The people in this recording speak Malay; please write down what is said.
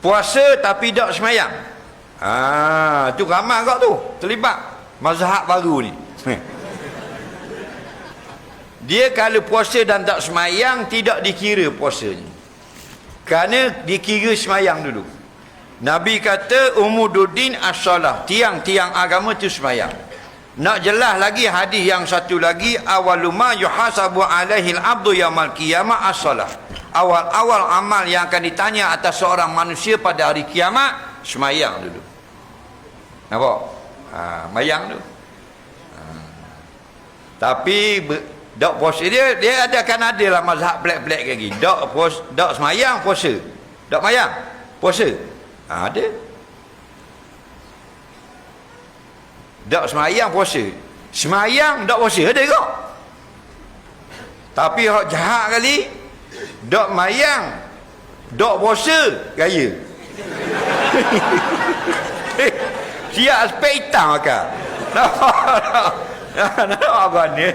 puasa tapi tak semayang. Tu ramai kau tu terlibat mazhab baru ni. Dia kalau puasa dan tak semayang tidak dikira puasanya, kerana dikira semayang dulu. Nabi kata umududdin as-salah, tiang-tiang agama tu semayang. Nak jelas lagi hadis yang satu lagi, awaluma yuhasabu alaihil abdu yaumil qiyamah as-salah. Awal-awal amal yang akan ditanya atas seorang manusia pada hari kiamat, semayang dulu. Nampak? Mayang tu. Tapi dok puasa dia akan ada lah mazhab black lagi. Dok semayang puasa. Dok mayang puasa. Ada. Dok semayang puasa. Semayang dok puasa ada kok. Tapi hak jahat kali, dok mayang dok puasa gaya. Siap spek hitam akak. Nampak abang ni.